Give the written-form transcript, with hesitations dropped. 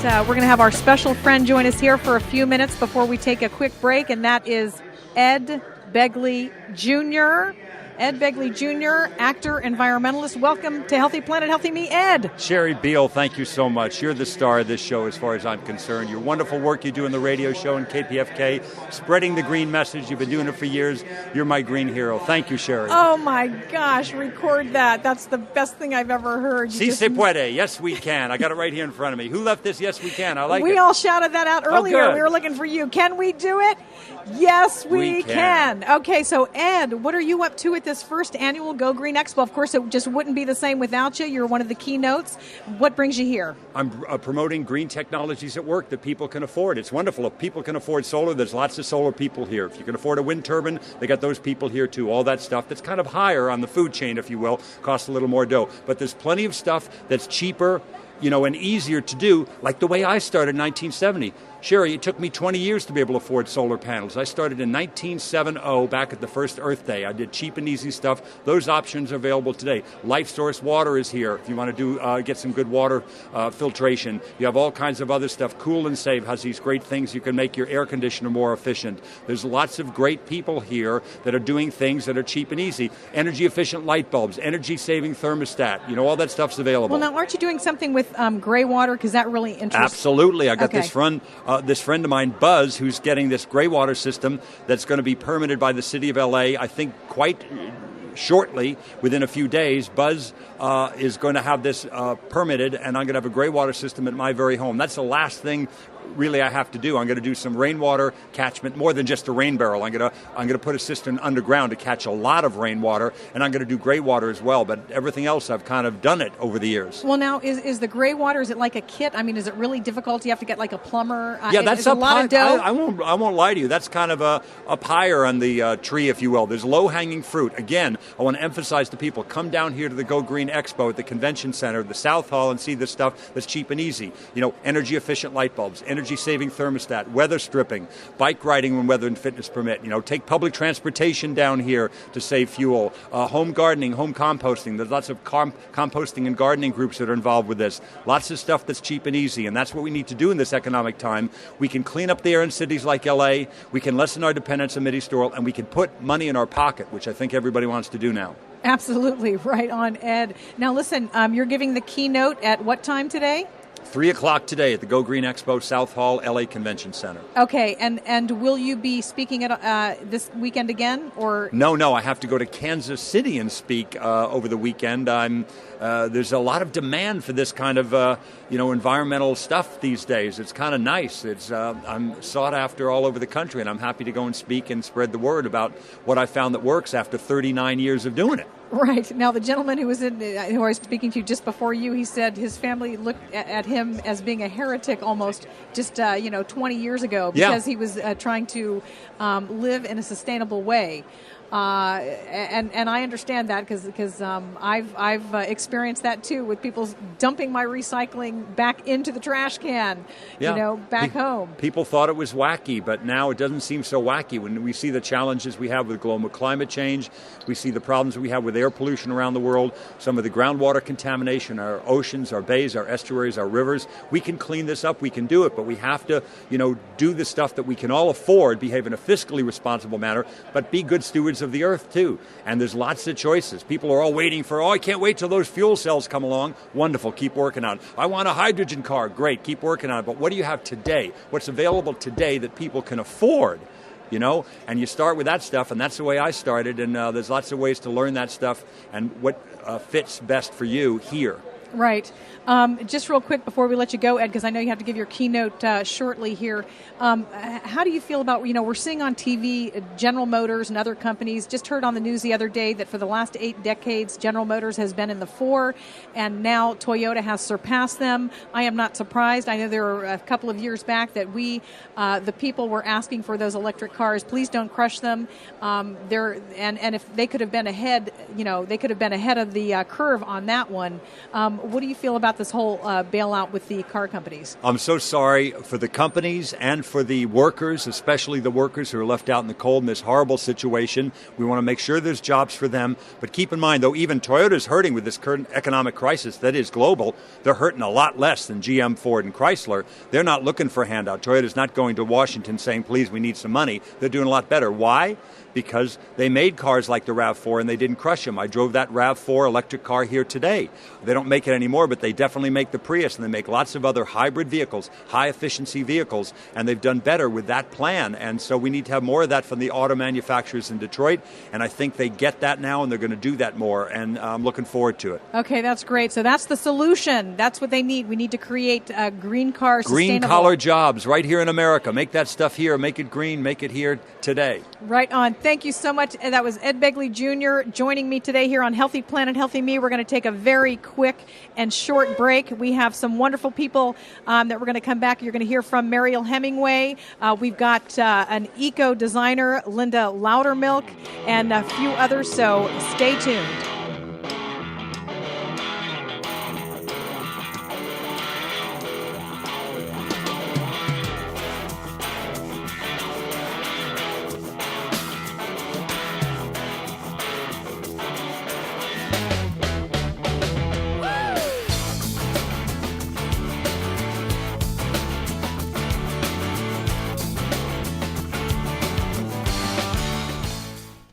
we're going to have our special friend join us here for a few minutes before we take a quick break, and that is Ed Begley Jr. Ed Begley Jr., actor, environmentalist. Welcome to Healthy Planet, Healthy Me, Ed. Sherry Beall, thank you so much. You're the star of this show as far as I'm concerned. Your wonderful work you do in the radio show and KPFK, spreading the green message. You've been doing it for years. You're my green hero. Thank you, Sherry. Oh, my gosh, record that. That's the best thing I've ever heard. Si se puede. Yes, we can. I got it right here in front of me. Who left this? Yes, we can. I like it. We all shouted that out earlier. Oh, good. We were looking for you. Can we do it? Yes, we can. Okay, so Ed, what are you up to at this first annual Go Green Expo? Of course, it just wouldn't be the same without you. You're one of the keynotes. What brings you here? I'm promoting green technologies at work that people can afford. It's wonderful. If people can afford solar, there's lots of solar people here. If you can afford a wind turbine, they got those people here too. All that stuff that's kind of higher on the food chain, if you will, costs a little more dough. But there's plenty of stuff that's cheaper, and easier to do, like the way I started in 1970. Sherry, it took me 20 years to be able to afford solar panels. I started in 1970, back at the first Earth Day. I did cheap and easy stuff. Those options are available today. Life Source Water is here if you want to get some good water filtration. You have all kinds of other stuff. Cool and Save has these great things. You can make your air conditioner more efficient. There's lots of great people here that are doing things that are cheap and easy. Energy efficient light bulbs, energy saving thermostat. All that stuff's available. Well, now, aren't you doing something with gray water? Because that really interests me. Absolutely. I got this friend of mine, Buzz, who's getting this gray water system that's going to be permitted by the city of LA, I think quite shortly, within a few days. Buzz is going to have this permitted, and I'm going to have a gray water system at my very home. That's the last thing really I have to do. I'm going to do some rainwater catchment, more than just a rain barrel. I'm going to put a cistern underground to catch a lot of rainwater, and I'm going to do gray water as well. But everything else, I've kind of done it over the years. Well, now, is the gray water, is it like a kit? I mean, is it really difficult? You have to get like a plumber? Yeah, that's a lot of dough. I won't lie to you. That's kind of up higher on the tree, if you will. There's low-hanging fruit. Again, I want to emphasize to people, come down here to the Go Green Expo at the Convention Center, the South Hall, and see this stuff that's cheap and easy. Energy-efficient light bulbs, energy-saving thermostat, weather stripping, bike riding when weather and fitness permit. Take public transportation down here to save fuel. Home gardening, home composting. There's lots of composting and gardening groups that are involved with this. Lots of stuff that's cheap and easy, and that's what we need to do in this economic time. We can clean up the air in cities like LA, we can lessen our dependence on midi-store oil, and we can put money in our pocket, which I think everybody wants to do now. Absolutely. Right on, Ed. Now, listen, you're giving the keynote at what time today? 3 o'clock today at the Go Green Expo, South Hall, LA Convention Center. Okay, and will you be speaking at this weekend again, or? No, I have to go to Kansas City and speak over the weekend. There's a lot of demand for this kind of environmental stuff these days. It's kind of nice. I'm sought after all over the country, and I'm happy to go and speak and spread the word about what I found that works after 39 years of doing it. Right. Now, the gentleman who I was speaking to just before you, he said his family looked at him as being a heretic almost just 20 years ago because he was trying to live in a sustainable way. And I understand that because I've experienced that too, with people dumping my recycling back into the trash can, back home. People thought it was wacky, but now it doesn't seem so wacky. When we see the challenges we have with global climate change, we see the problems we have with air pollution around the world, some of the groundwater contamination, our oceans, our bays, our estuaries, our rivers. We can clean this up, we can do it, but we have to, do the stuff that we can all afford, behave in a fiscally responsible manner, but be good stewards of the earth too. And there's lots of choices. People are all waiting for, I can't wait till those fuel cells come along. Wonderful, keep working on it. I want a hydrogen car. Great, keep working on it. But what do you have today? What's available today that people can afford? And you start with that stuff, and that's the way I started, and there's lots of ways to learn that stuff and what fits best for you here. Right. Just real quick before we let you go, Ed, because I know you have to give your keynote shortly here. How do you feel about, we're seeing on TV General Motors and other companies, just heard on the news the other day that for the last 8 decades, General Motors has been in the 4, and now Toyota has surpassed them. I am not surprised. I know there were a couple of years back that the people were asking for those electric cars. Please don't crush them. And if they could have been ahead, they could have been ahead of the curve on that one. What do you feel about this whole bailout with the car companies? I'm so sorry for the companies and for the workers, especially the workers who are left out in the cold in this horrible situation. We want to make sure there's jobs for them. But keep in mind, though, even Toyota's hurting with this current economic crisis that is global. They're hurting a lot less than GM, Ford, and Chrysler. They're not looking for a handout. Toyota's not going to Washington saying, please, we need some money. They're doing a lot better. Why? Because they made cars like the RAV4 and they didn't crush them. I drove that RAV4 electric car here today. They don't make it anymore, but they definitely make the Prius, and they make lots of other hybrid vehicles, high-efficiency vehicles, and they've done better with that plan. And so we need to have more of that from the auto manufacturers in Detroit, and I think they get that now, and they're going to do that more, and I'm looking forward to it. Okay, that's great. So that's the solution. That's what they need. We need to create green cars, green-collar jobs right here in America. Make that stuff here. Make it green. Make it here today. Right on. Thank you so much. That was Ed Begley Jr. joining me today here on Healthy Planet, Healthy Me. We're going to take a very quick and short break. We have some wonderful people that we're going to come back. You're going to hear from Mariel Hemingway. We've got an eco designer, Linda Loudermilk, and a few others, so stay tuned.